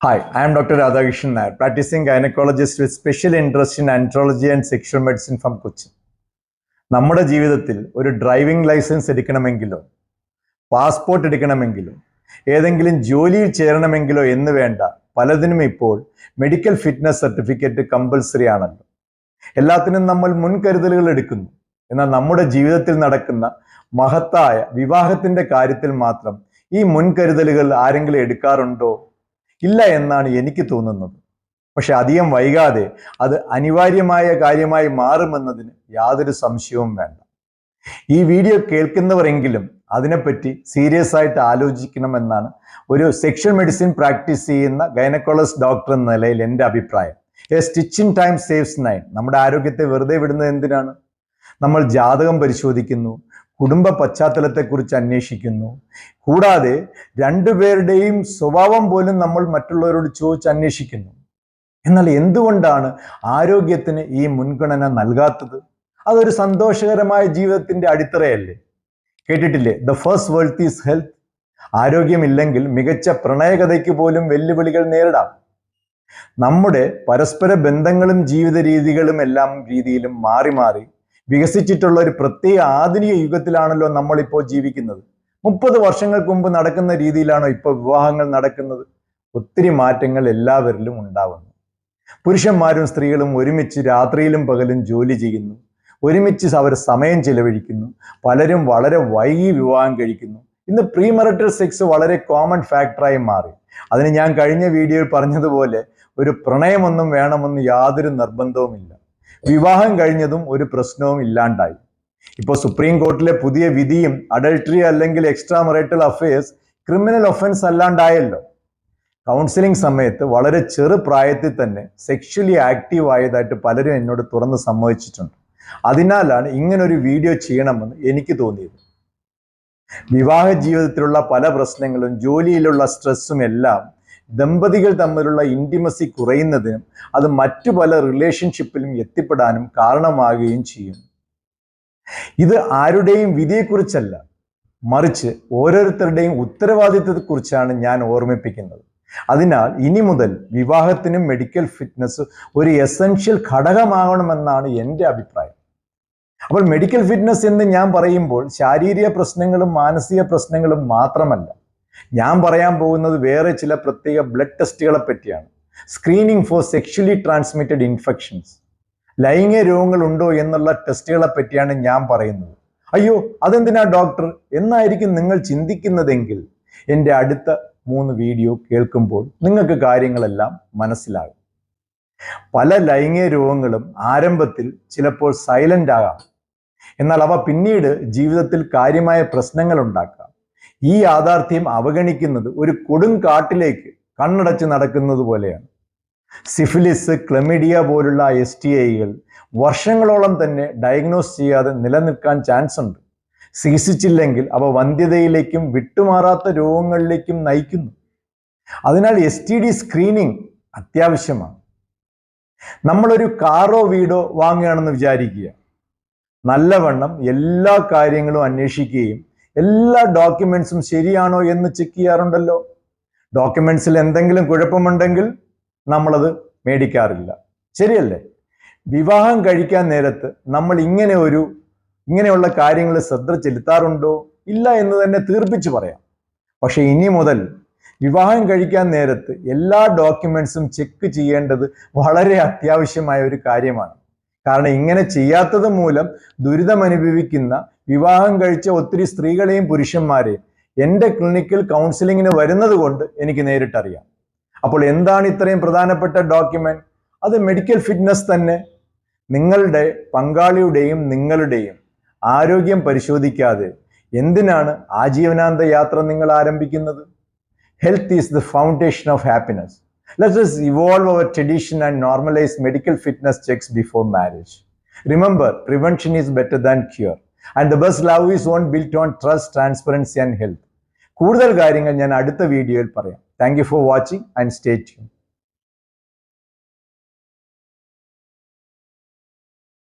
Hi, I am Dr. Radhakrishnan Nair, practicing gynecologist with special interest in andrology and sexual medicine from Kochi. നമ്മുടെ ജീവിതത്തിൽ ഒരു driving licence എടുക്കണമെങ്കിലോ passport എടുക്കണമെങ്കിലോ ഏതെങ്കിലും ജോലിയിൽ ചേരണമെങ്കിലോ എന്ന് വേണ്ട പലതിനും ഇപ്പോൾ മെഡിക്കൽ ഫിറ്റ്നസ് സർട്ടിഫിക്കറ്റ് കമ്പൽസറി ആണല്ലോ. എല്ലാത്തിനും നമ്മൾ മുൻകരുതലുകൾ എടുക്കുന്നു. എന്നാൽ നമ്മുടെ ജീവിതത്തിൽ നടക്കുന്ന മഹത്തായ വിവാഹത്തിന്റെ കാര്യത്തിൽ മാത്രം ഈ മുൻകരുതലുകൾ ആരെങ്കിലും എടുക്കാറുണ്ടോ? ഇല്ല എന്നാണ് എനിക്ക് തോന്നുന്നത്. പക്ഷെ അധികം വൈകാതെ അത് അനിവാര്യമായ കാര്യമായി മാറുമെന്നതിന് യാതൊരു സംശയവും വേണ്ട. ഈ വീഡിയോ കേൾക്കുന്നവരെങ്കിലും അതിനെപ്പറ്റി സീരിയസ് ആയിട്ട് ആലോചിക്കണമെന്നാണ് ഒരു സെക്ഷൽ മെഡിസിൻ പ്രാക്ടീസ് ചെയ്യുന്ന ഗൈനക്കോളജിസ്റ്റ് ഡോക്ടർ എന്ന നിലയിൽ എൻ്റെ അഭിപ്രായം. A stitch in time saves 9. നമ്മുടെ ആരോഗ്യത്തെ വെറുതെ വിടുന്നത് എന്തിനാണ്? നമ്മൾ ജാതകം പരിശോധിക്കുന്നു, കുടുംബ പശ്ചാത്തലത്തെക്കുറിച്ച് അന്വേഷിക്കുന്നു. കൂടാതെ രണ്ടുപേരുടെയും സ്വഭാവം പോലും നമ്മൾ മറ്റുള്ളവരോട് ചോദിച്ച് അന്വേഷിക്കുന്നു. എന്നാൽ എന്തുകൊണ്ടാണ് ആരോഗ്യത്തിന് ഈ മുൻഗണന നൽകാത്തത്? അതൊരു സന്തോഷകരമായ ജീവിതത്തിന്റെ അടിത്തറയല്ലേ? കേട്ടിട്ടില്ലേ, the first wealth is health. ആരോഗ്യമില്ലെങ്കിൽ മികച്ച പ്രണയകഥയ്ക്ക് പോലും വെല്ലുവിളികൾ നേരിടാം. നമ്മുടെ പരസ്പര ബന്ധങ്ങളും ജീവിത രീതികളും എല്ലാം രീതിയിലും മാറി മാറി വികസിച്ചിട്ടുള്ള ഒരു പ്രത്യേക ആധുനിക യുഗത്തിലാണല്ലോ നമ്മളിപ്പോൾ ജീവിക്കുന്നത്. 30 വർഷങ്ങൾക്ക് മുമ്പ് നടക്കുന്ന രീതിയിലാണോ ഇപ്പോൾ വിവാഹങ്ങൾ നടക്കുന്നത്? ഒത്തിരി മാറ്റങ്ങൾ എല്ലാവരിലും ഉണ്ടാവുന്നു. പുരുഷന്മാരും സ്ത്രീകളും ഒരുമിച്ച് രാത്രിയിലും പകലും ജോലി ചെയ്യുന്നു, ഒരുമിച്ച് അവർ സമയം ചിലവഴിക്കുന്നു. പലരും വളരെ വൈകി വിവാഹം കഴിക്കുന്നു. ഇന്ന് പ്രീമറിറ്റൽ സെക്സ് വളരെ കോമൺ ഫാക്ടറായി മാറി. അതിന് ഞാൻ കഴിഞ്ഞ വീഡിയോയിൽ പറഞ്ഞതുപോലെ ഒരു പ്രണയമൊന്നും വേണമെന്ന് യാതൊരു നിർബന്ധവുമില്ല. വിവാഹം കഴിഞ്ഞതും ഒരു പ്രശ്നവും ഇല്ലാണ്ടായി. ഇപ്പോൾ സുപ്രീം കോർട്ടിലെ പുതിയ വിധിയും അഡൾട്ടറി അല്ലെങ്കിൽ extra marital affairs criminal offence അല്ലാണ്ടായല്ലോ. കൗൺസിലിംഗ് സമയത്ത് വളരെ ചെറു പ്രായത്തിൽ തന്നെ സെക്ഷലി ആക്റ്റീവ് ആയതായിട്ട് പലരും എന്നോട് തുറന്ന് സമ്മതിച്ചിട്ടുണ്ട്. അതിനാലാണ് ഇങ്ങനൊരു വീഡിയോ ചെയ്യണമെന്ന് എനിക്ക് തോന്നിയത്. വിവാഹ ജീവിതത്തിലുള്ള പല പ്രശ്നങ്ങളും ജോലിയിലുള്ള സ്ട്രെസ്സും എല്ലാം ദമ്പതികൾ തമ്മിലുള്ള ഇൻറ്റിമസി കുറയുന്നതിനും അത് മറ്റു പല റിലേഷൻഷിപ്പിലും എത്തിപ്പെടാനും കാരണമാകുകയും ചെയ്യുന്നു. ഇത് ആരുടെയും വിധിയെക്കുറിച്ചല്ല, മറിച്ച് ഓരോരുത്തരുടെയും ഉത്തരവാദിത്വത്തെക്കുറിച്ചാണ് ഞാൻ ഓർമ്മിപ്പിക്കുന്നത്. അതിനാൽ ഇനി മുതൽ വിവാഹത്തിനും മെഡിക്കൽ ഫിറ്റ്നസ് ഒരു എസെൻഷ്യൽ ഘടകമാകണമെന്നാണ് എൻ്റെ അഭിപ്രായം. അപ്പോൾ മെഡിക്കൽ ഫിറ്റ്നസ് എന്ന് ഞാൻ പറയുമ്പോൾ ശാരീരിക പ്രശ്നങ്ങളും മാനസിക പ്രശ്നങ്ങളും മാത്രമല്ല. ഞാൻ പറയാൻ പോകുന്നത് വേറെ ചില പ്രത്യേക ബ്ലഡ് ടെസ്റ്റുകളെ പറ്റിയാണ്. Screening four sexually transmitted infections, ലൈംഗിക രോഗങ്ങൾ ഉണ്ടോ എന്നുള്ള ടെസ്റ്റുകളെ പറ്റിയാണ് ഞാൻ പറയുന്നത്. അയ്യോ, അതെന്തിനാ ഡോക്ടർ എന്നായിരിക്കും നിങ്ങൾ ചിന്തിക്കുന്നതെങ്കിൽ എൻ്റെ അടുത്ത 3 വീഡിയോ കേൾക്കുമ്പോൾ നിങ്ങൾക്ക് കാര്യങ്ങളെല്ലാം മനസ്സിലാകും. പല ലൈംഗിക രോഗങ്ങളും ആരംഭത്തിൽ ചിലപ്പോൾ സൈലന്റ് ആകാം, എന്നാൽ അവ പിന്നീട് ജീവിതത്തിൽ കാര്യമായ പ്രശ്നങ്ങൾ ഉണ്ടാക്കാം. ഈ യാഥാർത്ഥ്യം അവഗണിക്കുന്നത് ഒരു കൊടുങ്കാട്ടിലേക്ക് കണ്ണടച്ച് നടക്കുന്നത് പോലെയാണ്. സിഫിലിസ്, ക്ലമിഡിയ പോലുള്ള STIകൾ വർഷങ്ങളോളം തന്നെ ഡയഗ്നോസ് ചെയ്യാതെ നിലനിൽക്കാൻ ചാൻസ് ഉണ്ട്. ചികിത്സിച്ചില്ലെങ്കിൽ അവ വന്ധ്യതയിലേക്കും വിട്ടുമാറാത്ത രോഗങ്ങളിലേക്കും നയിക്കുന്നു. അതിനാൽ STD സ്ക്രീനിങ് അത്യാവശ്യമാണ്. നമ്മളൊരു കാറോ വീടോ വാങ്ങുകയാണെന്ന് വിചാരിക്കുക. നല്ലവണ്ണം എല്ലാ കാര്യങ്ങളും അന്വേഷിക്കുകയും എല്ലാ ഡോക്യുമെന്റ്സും ശരിയാണോ എന്ന് ചെക്ക് ചെയ്യാറുണ്ടല്ലോ. ഡോക്യുമെന്റ്സിൽ എന്തെങ്കിലും കുഴപ്പമുണ്ടെങ്കിൽ നമ്മളത് മേടിക്കാറില്ല, ശരിയല്ലേ? വിവാഹം കഴിക്കാൻ നേരത്ത് നമ്മൾ ഇങ്ങനെയുള്ള കാര്യങ്ങൾ ശ്രദ്ധ ചെലുത്താറുണ്ടോ? ഇല്ല എന്ന് തന്നെ തീർപ്പിച്ച് പറയാം. പക്ഷെ ഇനി മുതൽ വിവാഹം കഴിക്കാൻ നേരത്ത് എല്ലാ ഡോക്യുമെന്റ്സും ചെക്ക് ചെയ്യേണ്ടത് വളരെ അത്യാവശ്യമായ ഒരു കാര്യമാണ്. കാരണം ഇങ്ങനെ ചെയ്യാത്തത് മൂലം ദുരിതം അനുഭവിക്കുന്ന വിവാഹം കഴിച്ച ഒത്തിരി സ്ത്രീകളെയും പുരുഷന്മാരെയും എൻ്റെ ക്ലിനിക്കിൽ കൗൺസിലിങ്ങിന് വരുന്നത് കൊണ്ട് എനിക്ക് നേരിട്ടറിയാം. അപ്പോൾ എന്താണ് ഇത്രയും പ്രധാനപ്പെട്ട ഡോക്യുമെന്റ്? അത് മെഡിക്കൽ ഫിറ്റ്നസ് തന്നെ. നിങ്ങളുടെ പങ്കാളിയുടെയും നിങ്ങളുടെയും ആരോഗ്യം പരിശോധിക്കാതെ എന്തിനാണ് ആജീവനാന്ത യാത്ര നിങ്ങൾ ആരംഭിക്കുന്നത്? Health is the foundation of happiness. Let us evolve our tradition and normalize medical fitness checks before marriage. Remember, prevention is better than cure. And the best love is one built on trust, transparency and health. കൂടുതൽ കാര്യങ്ങൾ ഞാൻ അടുത്ത വീഡിയോയിൽ പറയാം. Thank you for watching and stay tuned.